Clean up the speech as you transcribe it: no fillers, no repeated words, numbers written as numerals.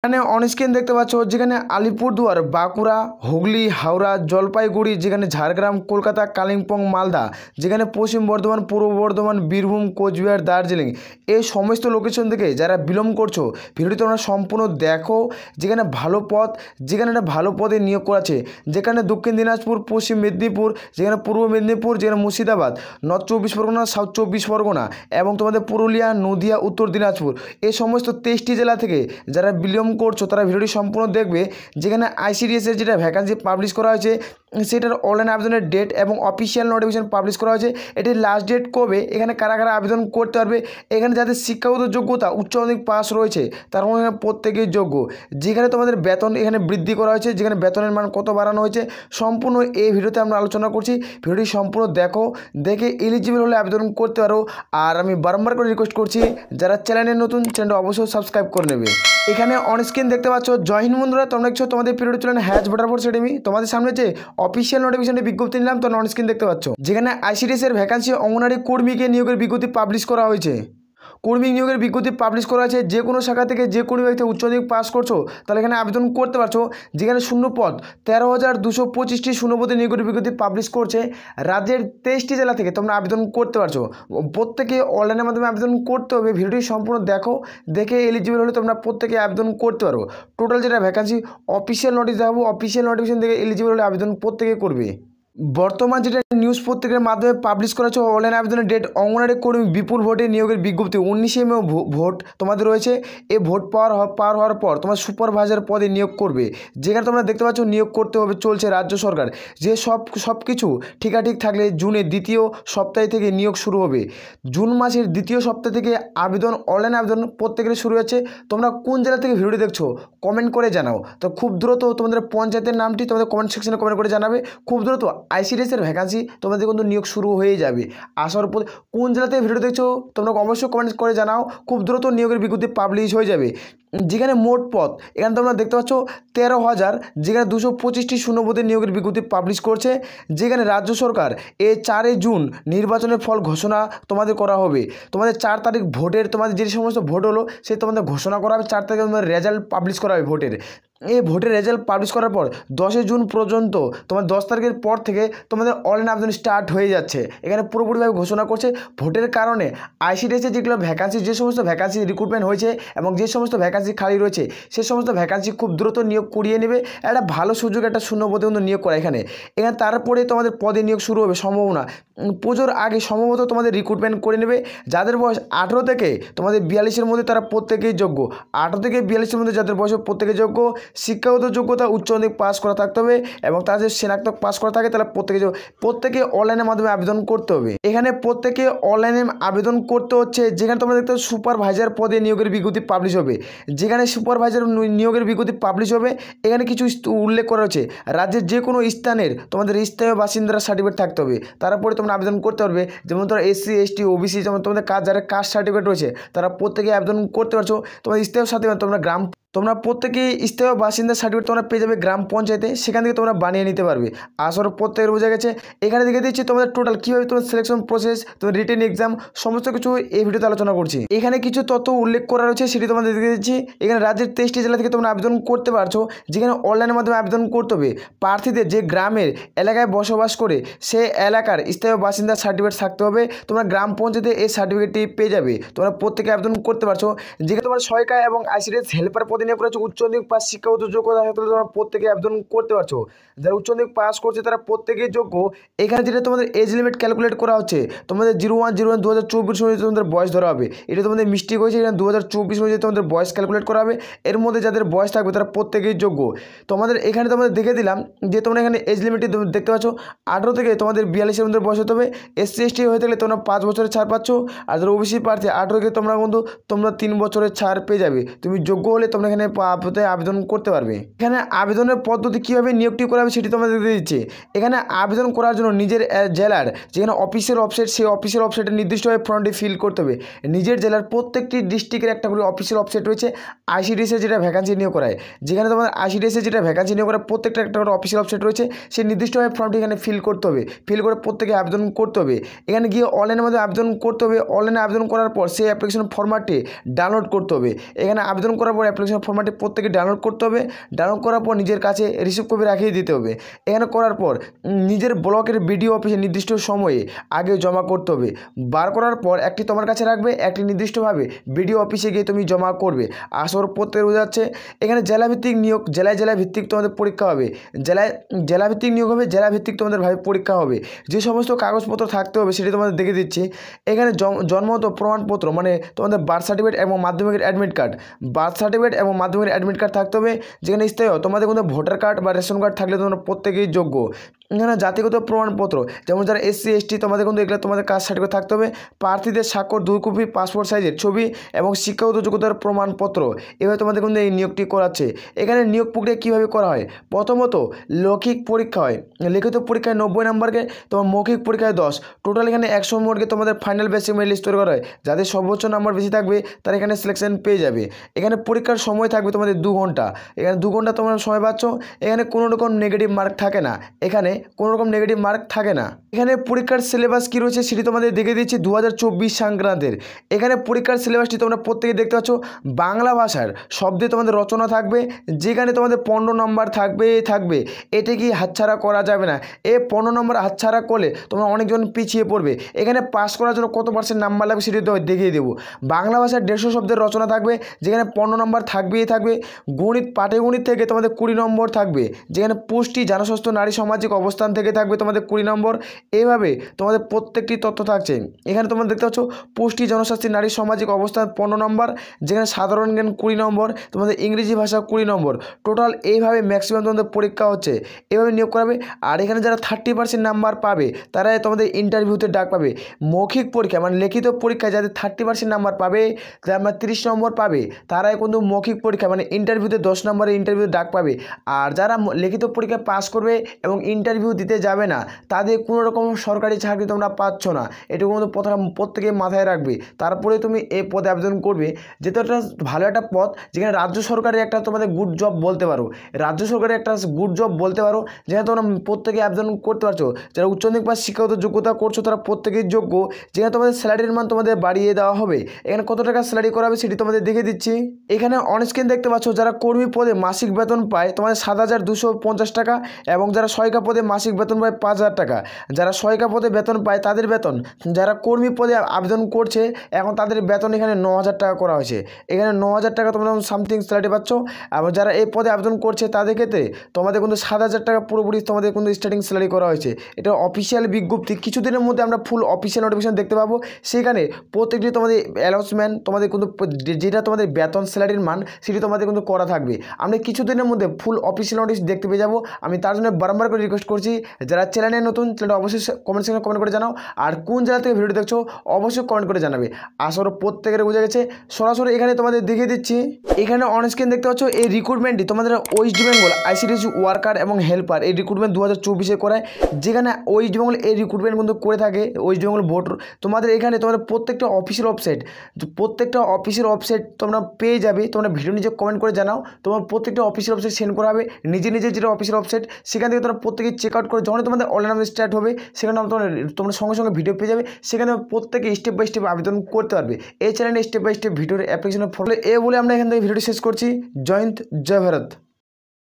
এখানে অনস্ক্রিন দেখতে পাচ্ছ যেখানে আলিপুরদুয়ার, বাঁকুড়া, হুগলি, হাওড়া, জলপাইগুড়ি, যেখানে ঝাড়গ্রাম, কলকাতা, কালিম্পং, মালদা, যেখানে পশ্চিম বর্ধমান, পূর্ব বর্ধমান, বীরভূম, কোচবিহার, দার্জিলিং, এই সমস্ত লোকেশন থেকে যারা বিলম্ব করছো ভিডিওটি তোমরা সম্পূর্ণ দেখো। যেখানে ভালো পদ, যেখানে একটা ভালো পদে নিয়োগ করা আছে, যেখানে দক্ষিণ দিনাজপুর, পশ্চিম মেদিনীপুর, যেখানে পূর্ব মেদিনীপুর, যেখানে মুর্শিদাবাদ, নর্থ 24 পরগনা, সাউথ 24 পরগনা এবং তোমাদের পুরুলিয়া, নদিয়া, উত্তর দিনাজপুর, এই সমস্ত 23টি জেলা থেকে যারা বিলম্ব করছো তারা ভিডিওটি সম্পূর্ণ দেখবে। যেখানে আইসিডিএসের যেটা ভ্যাকান্সি পাবলিশ করা হয়েছে সেটার অনলাইন আবেদনের ডেট এবং অফিসিয়াল নোটিফিকেশন পাবলিশ করা হয়েছে। এটির লাস্ট ডেট কবে, এখানে কারা কারা আবেদন করতে পারবে, এখানে যাদের শিক্ষাগত যোগ্যতা উচ্চ মাধ্যমিক পাস রয়েছে তার মধ্যে এখানে প্রত্যেকেই যোগ্য। যেখানে তোমাদের বেতন এখানে বৃদ্ধি করা হয়েছে, যেখানে বেতনের মান কত বাড়ানো হয়েছে সম্পূর্ণ এই ভিডিওতে আমরা আলোচনা করছি। ভিডিওটি সম্পূর্ণ দেখো, দেখে এলিজিবল হলে আবেদন করতে পারো। আর আমি বারবার করে রিকোয়েস্ট করছি যারা চ্যানেলে নতুন, চ্যানেলটা অবশ্যই সাবস্ক্রাইব করে নেবে। এখানে অনস্ক্রিন দেখতে পাচ্ছ, জয় হিন্দ বন্ধুরা, তোমরা দেখছো তোমাদের period channel has voter force academy. তোমাদের সামনে যে অফিসিয়াল নোটিফিকেশনটি বিজ্ঞপ্তি নিলাম তো অনস্ক্রিন দেখতে পাচ্ছ। যেখানে আইসিডিএস এর ভ্যাকান্সি অঙ্গনারী কর্মীকে নিয়োগের বিজ্ঞপ্তি পাবলিশ করা হয়েছে। কর্মী নিয়োগের বিজ্ঞপ্তি পাবলিশ করা আছে। যে কোনো শাখা থেকে যে কোনো ব্যক্তি উচ্চ মাধ্যমিক পাস করছো তাহলে এখানে আবেদন করতে পারছো। যেখানে শূন্যপদ 13,225টি শূন্যপদে নিয়োগের বিজ্ঞপ্তি পাবলিশ করছে। রাজ্যের 23টি জেলা থেকে তোমরা আবেদন করতে পারছো। প্রত্যেকে অনলাইনের মাধ্যমে আবেদন করতে হবে। ভিডিওটি সম্পূর্ণ দেখো, দেখে এলিজিবল হলে তোমরা প্রত্যেকে আবেদন করতে পারো। টোটাল যেটা ভ্যাকান্সি অফিসিয়াল নোটিশ দেখাবো, অফিসিয়াল নোটিফিকেশন থেকে এলিজিবল হলে আবেদন প্রত্যেকে করবে। বর্তমান যেটা নিউজ পত্রিকার মাধ্যমে পাবলিশ করা হচ্ছে অনলাইন আবেদনের ডেট, অঙ্গনারী কর্মী বিপুল ভোটে নিয়োগের বিজ্ঞপ্তি 19শে মে ভোট তোমাদের রয়েছে। এই ভোট পার হওয়ার পর তোমার সুপারভাইজার পদে নিয়োগ করবে। যেখানে তোমরা দেখতে পাচ্ছ নিয়োগ করতে হবে চলছে রাজ্য সরকার। যে সব কিছু ঠিকাঠিক থাকলে জুনের দ্বিতীয় সপ্তাহ থেকে নিয়োগ শুরু হবে। জুন মাসের দ্বিতীয় সপ্তাহ থেকে আবেদন, অনলাইন আবেদন প্রত্যেকের শুরু হচ্ছে। তোমরা কোন জেলা থেকে ভিডিওটি দেখছো কমেন্ট করে জানাও। তো খুব দ্রুত তোমাদের পঞ্চায়েতের নামটি তোমাদের কমেন্ট সেকশনে কমেন্ট করে জানাবে। খুব দ্রুত আইসিডিএস এর ভ্যাকান্সি তোমাদের কিন্তু নিয়োগ শুরু হয়ে যাবে। আসার পর কোন জেলাতে ভিডিও দেখছো তোমরা অবশ্যই কমেন্ট করে জানাও। খুব দ্রুত নিয়োগের বিজ্ঞপ্তি পাবলিশ হয়ে যাবে। যেখানে মোট পদ এখানে তোমরা দেখতে পাচ্ছ 13,000, যেখানে 225টি শূন্যপদে নিয়োগের বিজ্ঞপ্তি পাবলিশ করছে। যেখানে রাজ্য সরকার এই 4 জুন নির্বাচনের ফল ঘোষণা তোমাদের করা হবে। তোমাদের 4 তারিখ ভোটের, তোমাদের যে সমস্ত ভোট হলো সেই তোমাদের ঘোষণা করা হবে। 4 তারিখে তোমাদের রেজাল্ট পাবলিশ করা হবে ভোটের। এই ভোটের রেজাল্ট পাবলিশ করার পর 10 জুন পর্যন্ত তোমার 10 তারিখের পর থেকে তোমাদের অনলাইন আবেদন স্টার্ট হয়ে যাচ্ছে। এখানে পুরোপুরিভাবে ঘোষণা করছে ভোটের কারণে আইসিডিএসের যেগুলো ভ্যাকান্সি, যে সমস্ত ভ্যাকান্সি রিক্রুটমেন্ট হয়েছে এবং যে সমস্ত ভ্যাকান্সি খালি রয়েছে সে সমস্ত ভ্যাকান্সি খুব দ্রুত নিয়োগ করিয়ে নেবে। একটা ভালো সুযোগ, একটা শূন্যপদে কিন্তু নিয়োগ করা এখানে। তারপরে তোমাদের পদে নিয়োগ শুরু হবে সম্ভাবনা। পুজোর আগে সম্ভবত তোমাদের রিক্রুটমেন্ট করে নেবে। যাদের বয়স 18 থেকে তোমাদের 42-এর মধ্যে তারা প্রত্যেকেই যোগ্য। 18 থেকে 42-এর মধ্যে যাদের বয়স প্রত্যেকে যোগ্য। শিক্ষাগত যোগ্যতা উচ্চ মাধ্যমিক পাস করা থাকতে হবে এবং তার যে স্নাতক পাস করা থাকে তাহলে প্রত্যেকে অনলাইনের মাধ্যমে আবেদন করতে হবে। এখানে প্রত্যেকে অনলাইনে আবেদন করতে হচ্ছে। যেখানে তোমরা দেখতে সুপারভাইজার পদে নিয়োগের বিজ্ঞপ্তি পাবলিশ হবে। যেখানে সুপারভাইজার নিয়োগের বিজ্ঞপ্তি পাবলিশ হবে এখানে কিছু উল্লেখ করা হচ্ছে। রাজ্যের যে কোনো স্থানের তোমাদের স্থায়ী বাসিন্দার সার্টিফিকেট থাকতে হবে, তারপরে তোমরা আবেদন করতে পারবে। যেমন তোমরা এসসি, এসটি, ওবিসি, যেমন তোমাদের যারা কাস্ট সার্টিফিকেট রয়েছে তারা প্রত্যেকে আবেদন করতে পারছো। তোমাদের স্থায়ী সার্টিফিকেট তোমরা প্রত্যেকে স্থায়ী বাসিন্দার সার্টিফিকেট তোমরা পেয়ে যাবে গ্রাম পঞ্চায়েতে, সেখান থেকে তোমরা বানিয়ে নিতে পারবে। আসর প্রত্যেকের বোঝা গেছে। এখানে দেখে দিচ্ছি তোমাদের টোটাল কীভাবে তোমার সিলেকশন প্রসেস, তোমার রিটেন এক্সাম সমস্ত কিছু এই ভিডিওতে আলোচনা করছি। এখানে কিছু তথ্য উল্লেখ করা রয়েছে সেটি তোমাদের দেখে দিচ্ছি। এখানে রাজ্যের 23টি জেলা থেকে তোমরা আবেদন করতে পারছো। যেখানে অনলাইনের মাধ্যমে আবেদন করতে হবে। প্রার্থীদের যে গ্রামের এলাকায় বসবাস করে সে এলাকার স্থায়ী বাসিন্দার সার্টিফিকেট থাকতে হবে। তোমরা গ্রাম পঞ্চায়েতে এই সার্টিফিকেটটি পেয়ে যাবে। তোমরা প্রত্যেকে আবেদন করতে পারছো। যেখানে তোমার সহায়িকা এবং আইসিডিএস হেল্পার পদে নিয়োগ করেছে উচ্চ মাধ্যমিক পাস শিক্ষাগত যোগ্যতা থাকলে তোমরা প্রত্যেকে আবেদন করতে পারছো। যারা উচ্চ মাধ্যমিক পাস করছে তারা প্রত্যেকেই যোগ্য। এখানে যেটা তোমাদের এজ লিমিট ক্যালকুলেট করা হচ্ছে তোমাদের 01/01/2024 অনুযায়ী তোমাদের বয়স ধরা হবে। এটা তোমাদের মিস্টেক হয়েছে। এখানে 2024 অনুযায়ী তোমাদের বয়স ক্যালকুলেট করা হবে। এর মধ্যে যাদের বয়স থাকবে তারা প্রত্যেকেই যোগ্য। তোমাদের এখানে তোমাদের দেখে দিলাম যে তোমরা এখানে এজ লিমিটটি দেখতে পাচ্ছ 18 থেকে তোমাদের 42-এর মধ্যে বয়স হতে হবে। এসসি, এসটি হয়ে থাকলে তোমরা 5 বছরের ছাড় পাচ্ছ। আর যারা ওবিসি প্রার্থী 18 থেকে তোমরা 3 বছরের ছাড় পেয়ে যাবে। তুমি যোগ্য হলে তোমরা এখানে আবেদন করতে পারবে। এখানে আবেদনের পদ্ধতি কীভাবে নিয়োগটি করা হবে সেটি তোমাদের দেখতে দিচ্ছে। এখানে আবেদন করার জন্য নিজের জেলার যেখানে অফিসিয়াল ওয়েবসাইট, সেই অফিসিয়াল ওয়েবসাইটে নির্দিষ্টভাবে ফর্মটি ফিল করতে হবে। নিজের জেলার প্রত্যেকটি ডিস্ট্রিক্টের একটা করে অফিসিয়াল ওয়েবসাইট রয়েছে। আইসিডিএসের যেটা ভ্যাকান্সি নিয়োগ করায়, যেখানে তোমাদের আইসিডিএসের যেটা ভ্যাকান্সি নিয়োগ করায় প্রত্যেকটা একটা করে অফিসিয়াল ওয়েবসাইট রয়েছে। সেই নির্দিষ্টভাবে ফর্মটি এখানে ফিল করতে হবে। ফিল করে প্রত্যেকে আবেদন করতে হবে। এখানে গিয়ে অনলাইনের মধ্যে আবেদন করতে হবে। অনলাইনে আবেদন করার পর সেই অ্যাপ্লিকেশন ফর্মাটটি ডাউনলোড করতে হবে। এখানে আবেদন করার পর অ্যাপ্লিকেশন ফর্ম্যাটটি প্রত্যেকে ডাউনলোড করতে হবে। ডাউনলোড করার পর নিজের কাছে রিসিভ কপি রাখিয়ে দিতে হবে। এখানে করার পর নিজের ব্লকের বিডিও অফিসে নির্দিষ্ট সময়ে আগে জমা করতে হবে। বার করার পর একটি তোমার কাছে রাখবে, একটি নির্দিষ্টভাবে বিডিও অফিসে গিয়ে তুমি জমা করবে। আসর প্রত্যেক বোঝা যাচ্ছে। এখানে জেলাভিত্তিক নিয়োগ, জেলায় ভিত্তিক তোমাদের পরীক্ষা হবে। জেলাভিত্তিক নিয়োগ হবে, জেলাভিত্তিক তোমাদের ভাবে পরীক্ষা হবে। যে সমস্ত কাগজপত্র থাকতে হবে সেটি তোমাদের দেখে দিচ্ছি। এখানে জন্মগত প্রমাণপত্র মানে তোমাদের বার্থ সার্টিফিকেট এবং মাধ্যমিকের অ্যাডমিট কার্ড, বার্থ সার্টিফিকেট এবং মাধ্যমিকের অ্যাডমিট কার্ড থাকতে হবে। যেখানে স্থায়ী তোমাদের কোনো ভোটার কার্ড বা রেশন কার্ড থাকলে তোমরা প্রত্যেকেই যোগ্য। এখানে জাতিগত প্রমাণপত্র যেমন যারা SC ST তোমাদের কিন্তু এগুলো তোমাদের কাস্ট সার্টিফিকেট থাকতে হবে। প্রার্থীদের স্বাক্ষর 2 কপি, পাসপোর্ট সাইজের ছবি এবং শিক্ষাগত যোগ্যতার প্রমাণপত্র। এভাবে তোমাদের কিন্তু এই নিয়োগটি করাচ্ছে। এখানে নিয়োগ প্রক্রিয়া কীভাবে করা হয়, প্রথমত লৌকিক পরীক্ষা হয়, লিখিত পরীক্ষায় 90 নম্বরকে, তোমার মৌখিক পরীক্ষায় 10, টোটাল এখানে 100 নম্বরকে তোমাদের ফাইনাল বেসিক মেরিট লিস্ট তৈরি করা হয়। যাদের সর্বোচ্চ নাম্বার বেশি থাকবে তারা এখানে সিলেকশন পেয়ে যাবে। এখানে পরীক্ষার সময় থাকবে তোমাদের 2 ঘন্টা। এখানে 2 ঘন্টা তোমরা সময় পাচ্ছ। এখানে কোনো রকম নেগেটিভ মার্ক থাকে না। এখানে পরীক্ষার সিলেবাস কী রয়েছে সেটি তোমাদের দেখে দিচ্ছি 2024 সংক্রান্তের। এখানে পরীক্ষার সিলেবাসটি তোমরা প্রত্যেকে দেখতে পাচ্ছ। বাংলা ভাষার শব্দে তোমাদের রচনা থাকবে, যেখানে তোমাদের 15 নম্বর থাকবে। এটি কি হাতছাড়া করা যাবে না। 15 নম্বর হাতছাড়া করলে তোমরা অনেকজন পিছিয়ে পড়বে। এখানে পাস করার জন্য কত % নাম্বার লাগবে সেটি তো দেখিয়ে দেবো। বাংলা ভাষার 150 শব্দের রচনা থাকবে, যেখানে 15 নম্বর থাকবে। গণিত, পাটিগণিত থেকে তোমাদের 20 নম্বর থাকবে, যেখানে পুষ্টি, জনস্বাস্থ্য, নারী সামাজিক অবস্থান থেকে থাকবে তোমাদের 20 নম্বর। এইভাবে তোমাদের প্রত্যেকটি তথ্য থাকছে। এখানে তোমরা দেখতে পাচ্ছ পুষ্টি, জনস্বাস্থ্য, নারী সামাজিক অবস্থান 15 নম্বর, যেখানে সাধারণ জ্ঞান 20 নম্বর, তোমাদের ইংরেজি ভাষা 20 নম্বর। টোটাল এইভাবে ম্যাক্সিমাম তোমাদের পরীক্ষা হচ্ছে, এইভাবে নিয়োগ করাবে। আর এখানে যারা 30% নাম্বার পাবে তারাই তোমাদের ইন্টারভিউতে ডাক পাবে। মৌখিক পরীক্ষা মানে লিখিত পরীক্ষায় যাদের 30% নাম্বার পাবে, যারা 30 নম্বর পাবে, তারাই কিন্তু মৌখিক পরীক্ষা মানে ইন্টারভিউতে 10 নম্বরের ইন্টারভিউতে ডাক পাবে। আর যারা লিখিত পরীক্ষায় পাস করবে এবং ইন্টারভিউ দিতে যাবে না, তাদের কোনো রকম সরকারি চাকরি তোমরা পাচ্ছ না। এটুকু কিন্তু প্রত্যেকে মাথায় রাখবে। তারপরে তুমি এই পদে আবেদন করবে, যেহেতু একটা ভালো একটা পদ, যেখানে রাজ্য সরকারের একটা তোমাদের গুড জব বলতে পারো। যেখানে তোমরা প্রত্যেকে আবেদন করতে পারছো। যারা উচ্চ মাধ্যমিক পাস শিক্ষাগত যোগ্যতা করছো তারা প্রত্যেকেই যোগ্য। যেখানে তোমাদের স্যালারির মান তোমাদের বাড়িয়ে দেওয়া হবে। এখানে কত টাকা স্যালারি করা হবে সেটি তোমাদের দেখে দিচ্ছি। এখানে অনস্ক্রিন দেখতে পাচ্ছ যারা কর্মী পদে মাসিক বেতন পায় তোমাদের 7,250 টাকা, এবং যারা সহায়িকা পদে মাসিক বেতন পায় 5,000 টাকা। যারা সহায়িকা পদে বেতন পায় তাদের বেতন, যারা কর্মী পদে আবেদন করছে এখন তাদের বেতন এখানে 9,000 টাকা করা হয়েছে। এখানে 9,000 টাকা তোমরা সামথিং স্যালারি পাচ্ছ। এবং যারা এই পদে আবেদন করছে তাদের ক্ষেত্রে তোমাদের কিন্তু 7,000 টাকা পুরোপুরি তোমাদের কিন্তু স্টার্টিং স্যালারি করা হয়েছে। এটা অফিসিয়াল বিজ্ঞপ্তি, কিছুদিনের মধ্যে আমরা ফুল অফিসিয়াল নোটিফিকেশন দেখতে পাবো। সেখানে প্রত্যেকটি তোমাদের অ্যানাউন্সমেন্ট, তোমাদের কিন্তু যেটা তোমাদের বেতন স্যালারির মান সেটি তোমাদের কিন্তু করা থাকবে। আমরা কিছুদিনের মধ্যে ফুল অফিসিয়াল নোটিশ দেখতে পেয়ে যাবো। আমি তার জন্য বারবার করে রিকোয়েস্ট করছি, যারা চ্যানেলে নতুন, চ্যানেলটা অবশ্যই কমেন্ট সেকশনে কমেন্ট করে জানাও। আর কোন জেলা থেকে ভিডিও দেখছো অবশ্যই কমেন্ট করে জানাবে। আসলে প্রত্যেকের বোঝা গেছে। সরাসরি এখানে তোমাদের দেখিয়ে দিচ্ছি। এখানে অন স্ক্রিন দেখতে পাচ্ছ এই রিক্রুটমেন্টটি তোমাদের ওয়েস্ট বেঙ্গল ICTC ওয়ার্কার এবং হেল্পার এই রিক্রুটমেন্ট 2024 করায়। যেখানে ওয়েস্ট বেঙ্গল এই রিক্রুটমেন্ট কিন্তু করে থাকে ওয়েস্ট বেঙ্গল বোর্ড। তোমাদের এখানে তোমাদের প্রত্যেকটা অফিসিয়াল ওয়েবসাইট তোমরা পেয়ে যাবে। তোমরা ভিডিও নিচে কমেন্ট করে জানাও, তোমার প্রত্যেকটা অফিসিয়াল ওয়েবসাইট সেন্ড করা হবে। নিজের যেটা অফিসিয়াল ওয়েবসাইট সেখান থেকে তোমরা প্রত্যেকে চেক আউট করে, যখন তোমাদের অনলাইন স্টার্ট হবে সেখানে তোমরা সঙ্গে ভিডিও পেয়ে যাবে। সেখানে প্রত্যেকে স্টেপ বাই স্টেপ আবেদন করতে পারবে। এই চ্যানেলে স্টেপ বাই স্টেপ ভিডিওর অ্যাপ্লিকেশনের ফলে বলে আমরা এখান থেকে ভিডিওটি শেষ করছি। জয় হিন্দ, জয় ভারত।